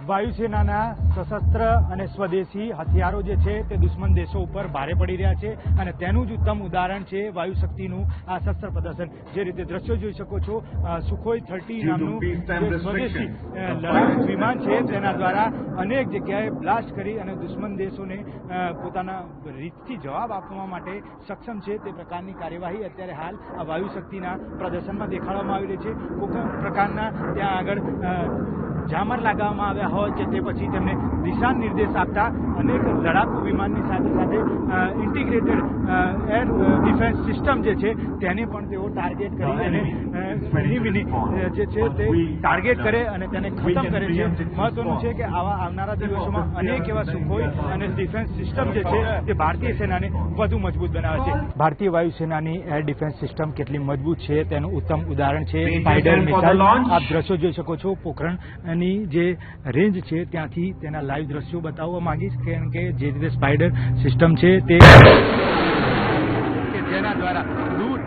વાયુસેનાના સશસ્ત્ર અને સ્વદેશી હથિયારો જે છે તે દુશ્મન દેશો ઉપર ભારે પડી રહ્યા છે અને તેનું જ ઉત્તમ ઉદાહરણ છે વાયુશક્તિનું આ શસ્ત્ર પ્રદર્શન. જે રીતે દ્રશ્યો જોઈ શકો છો, સુખોઈ 30 નામનું જે સ્વદેશી લડાકુ વિમાન છે તેના દ્વારા અનેક જગ્યાએ બ્લાસ્ટ કરી અને દુશ્મન દેશોને પોતાના રીતથી જવાબ આપવા માટે સક્ષમ છે તે પ્રકારની કાર્યવાહી અત્યારે હાલ આ વાયુશક્તિના પ્રદર્શનમાં દેખાડવામાં આવી રહી છે. કોઈ પ્રકારના ત્યાં આગળ જામર લગાવવામાં આવ્યા હોય કે તે પછી તેમને દિશા નિર્દેશ આપતા અનેક લડાકુ વિમાનની સાથે સાથે ઇન્ટિગ્રેટેડ એર ડિફેન્સ સિસ્ટમ જે છે તેને પણ તેઓ ટાર્ગેટ કરી અને મિની જે છે તે ટાર્ગેટ કરે અને તેને ખતમ કરે છે. મહત્વનું છે કે આવનારા દિવસોમાં અનેક એવા સુખોઈ અને ડિફેન્સ સિસ્ટમ જે છે તે ભારતીય સેનાને વધુ મજબૂત બનાવે છે. ભારતીય વાયુસેનાની એર ડિફેન્સ સિસ્ટમ કેટલી મજબૂત છે તેનું ઉત્તમ ઉદાહરણ છે સ્પાઇડર મિસાઇલ. આપ દ્રશ્યો જોઈ શકો છો. પોખરણની જે રેન્જ છે ત્યાંથી તેના લાઈવ દ્રશ્યો બતાવવા માંગીશ કારણ કે જે રીતે સ્પાઇડર સિસ્ટમ છે તે જેના દ્વારા દૂર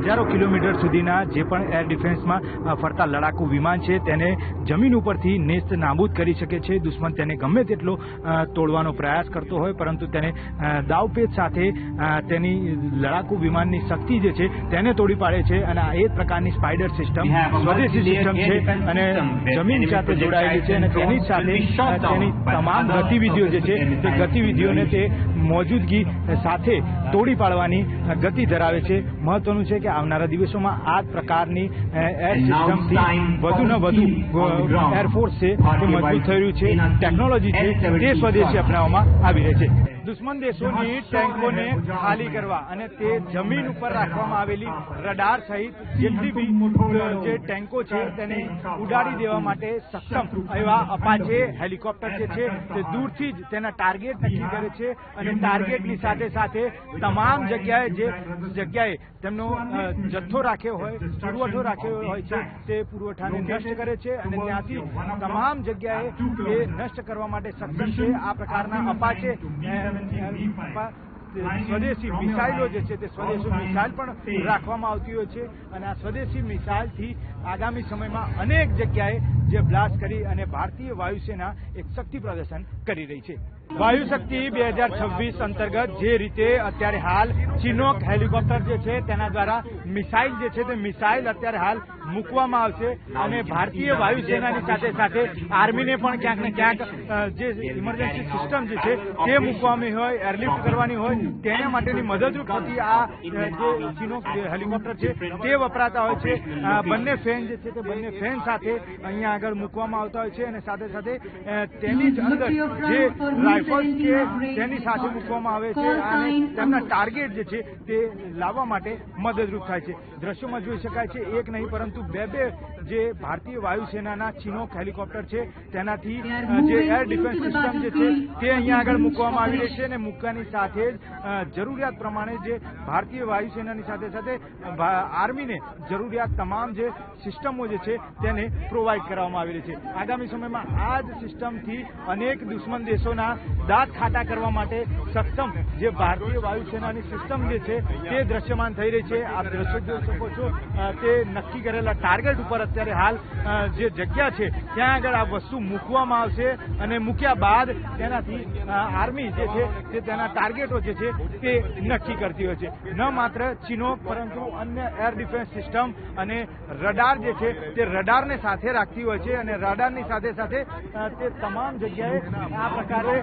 હજારો કિલોમીટર સુધીના જે પણ એર ડિફેન્સમાં ફરતા લડાકુ વિમાન છે તેને જમીન ઉપરથી નેસ્ત નાબૂદ કરી શકે છે. દુશ્મન તેને ગમે તેટલો તોડવાનો પ્રયાસ કરતો હોય પરંતુ તેને દાવપેચ સાથે તેની લડાકુ વિમાનની શક્તિ જે છે તેને તોડી પાડે છે અને આ એ પ્રકારની સ્પાઇડર સિસ્ટમ સ્વદેશી સિસ્ટમ છે અને જમીન સાથે જોડાયેલી છે અને તેની સાથે તેની તમામ ગતિવિધિઓ જે છે તે ગતિવિધિઓને તે મોજૂદગી સાથે તોડી પાડવાની ગતિ ધરાવે છે. મહત્વનું છે કે આવનારા દિવસોમાં આ પ્રકારની એર સિસ્ટમથી વધુ ને વધુ એરફોર્સ છે તે મજબૂત થઈ રહ્યું છે. ટેકનોલોજી છે તે સ્વદેશી અપનાવવામાં આવી રહી છે. દુશ્મન દેશોની ટેન્કોને ખાલી કરવા અને તે જમીન ઉપર રાખવામાં આવેલી રડાર સહિત જેટલી બી જે ટેન્કો છે તેને ઉડાડી દેવા માટે સક્ષમ એવા અપાચે હેલિકોપ્ટર જે છે તે દૂરથી જ તેના ટાર્ગેટ નક્કી કરે છે અને ટાર્ગેટની સાથે સાથે તમામ જગ્યાએ તેમનો જથ્થો રાખ્યો હોય, પુરવઠો રાખ્યો હોય છે તે પુરવઠાને નષ્ટ કરે છે અને ત્યાંથી તમામ જગ્યાએ એ નષ્ટ કરવા માટે સક્ષમ છે. આ પ્રકારના અપાચે સ્વદેશી મિસાઇલો જે છે તે સ્વદેશી મિસાઇલ પણ રાખવામાં આવતી હોય છે અને આ સ્વદેશી મિસાઇલથી આગામી સમયમાં અનેક જગ્યાએ જે બ્લાસ્ટ કરી અને ભારતીય વાયુસેના એક શક્તિ પ્રદર્શન કરી રહી છે. વાયુશક્તિ 2026 અંતર્ગત જે રીતે અત્યારે હાલ ચિનોક હેલિકોપ્ટર જે છે તેના દ્વારા મિસાઇલ જે છે તે મિસાઇલ અત્યારે હાલ મૂકવામાં આવશે અને ભારતીય વાયુસેનાની સાથે સાથે આર્મીને પણ ક્યાંક ને ક્યાંક જે ઇમરજન્સી સિસ્ટમ જે છે તે મૂકવાની હોય, એરલિફ્ટ કરવાની હોય તેના માટેની મદદરૂપ થતી આ જે ચિનોક હેલિકોપ્ટર છે તે વપરાતા હોય છે. બંને ફેન જે છે તે બંને ફેન સાથે અહીંયા આગળ મૂકવામાં આવતા હોય છે અને સાથે સાથે તેની જ અંદર જે રાઇફલ્સ છે તેની સાથે મૂકવામાં આવે છે અને તેમના ટાર્ગેટ જે છે તે લાવવા માટે મદદરૂપ થાય છે. દ્રશ્યોમાં જોઈ શકાય છે એક નહીં પરંતુ બે જે ભારતીય વાયુસેનાના ચિનોક હેલિકોપ્ટર છે તેનાથી જે એર ડિફેન્સ સિસ્ટમ જે છે તે અહીંયા આગળ મૂકવામાં આવી રહી છે અને મૂકવાની સાથે જ જરૂરિયાત પ્રમાણે જે ભારતીય વાયુસેનાની સાથે સાથે આર્મીને જરૂરિયાત તમામ જે સિસ્ટમો જે છે તેને પ્રોવાઈડ કરવામાં આવી રહી છે. આગામી સમયમાં આ જ સિસ્ટમથી અનેક દુશ્મન દેશોના દાંત ખાટા કરવા માટે સક્ષમ જે ભારતીય વાયુસેનાની સિસ્ટમ જે છે તે દ્રશ્યમાન થઈ રહી છે. આપ દ્રશ્યો જોઈ શકો છો તે નક્કી કરેલા ટાર્ગેટ ઉપર અત્યારે હાલ જે જગ્યા છે ત્યાં આગળ આ વસ્તુ મૂકવામાં આવશે અને મૂક્યા બાદ તેનાથી આર્મી જે છે તે તેના ટાર્ગેટો જે છે તે નક્કી કરતી હોય છે. ન માત્ર ચિનોક પરંતુ અન્ય એર ડિફેન્સ સિસ્ટમ અને રડાર જે છે તે રડારને સાથે રાખતી હોય છે અને રડારની સાથે સાથે તે તમામ જગ્યાએ આ પ્રકારે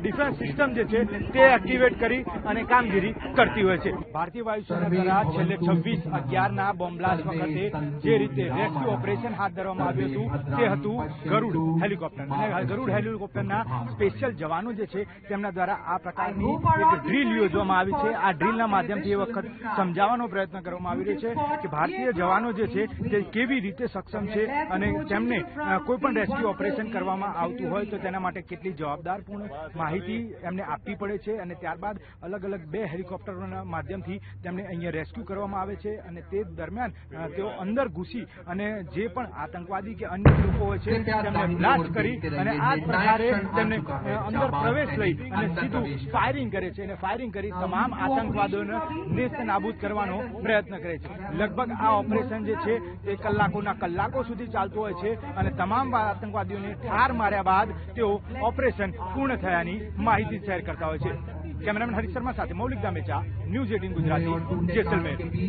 ડિફેન્સ સિસ્ટમ જે છે તે એક્ટિવેટ કરી અને કામગીરી કરતી હોય છે. ભારતીય વાયુસેના દ્વારા છેલ્લે 26/11 બોમ્બ બ્લાસ્ટ વખતે જે રીતે રેસ્ક્યુ ઓપરેશન હાથ ધરવામાં આવ્યું હતું તે હતું ગરુડ હેલિકોપ્ટર અને ગરુડ હેલિકોપ્ટરના સ્પેશિયલ જવાનો જે છે તેમના દ્વારા આ પ્રકારની એક ડ્રીલ યોજવામાં આવી છે. આ ડ્રીલના માધ્યમથી એ વખત સમજાવવાનો પ્રયત્ન કરવામાં આવી રહ્યો છે કે ભારતીય જવાનો જે છે તે કેવી રીતે સક્ષમ છે અને તેમને કોઈ પણ રેસ્ક્યુ ઓપરેશન કરવામાં આવતું હોય તો તેના માટે કેટલી જવાબદારપૂર્ણ માહિતી એમને આપવી પડે છે અને ત્યારબાદ અલગ અલગ 2 હેલિકોપ્ટરોના માધ્યમથી તેમને અહીંયા રેસ્ક્યુ કરવામાં આવે છે અને તે દરમિયાન તેઓ અંદર ઘૂસી ઘૂસી અને જે પણ આતંકવાદી કે અન્ય લોકો હોય છે તેમને બ્લાસ્ટ કરી અને આ પ્રકારે તેમને અંદર પ્રવેશ લઈ અને સીધું ફાયરિંગ કરે છે અને ફાયરિંગ કરી તમામ આતંકવાદીઓને નેસ્ત નાબૂદ કરવાનો પ્રયત્ન કરે છે. લગભગ આ ઓપરેશન જે છે એ કલાકો સુધી ચાલતું હોય છે અને તમામ આતંકવાદીઓને ઠાર માર્યા બાદ તેઓ ઓપરેશન પૂર્ણ થયાની માહિતી શેર કરતા હોય છે. કેમેરામેન હરીશ શર્મા સાથે મૌલિક દામેચા, ન્યૂઝ 18 ગુજરાતી, જેસલમેર.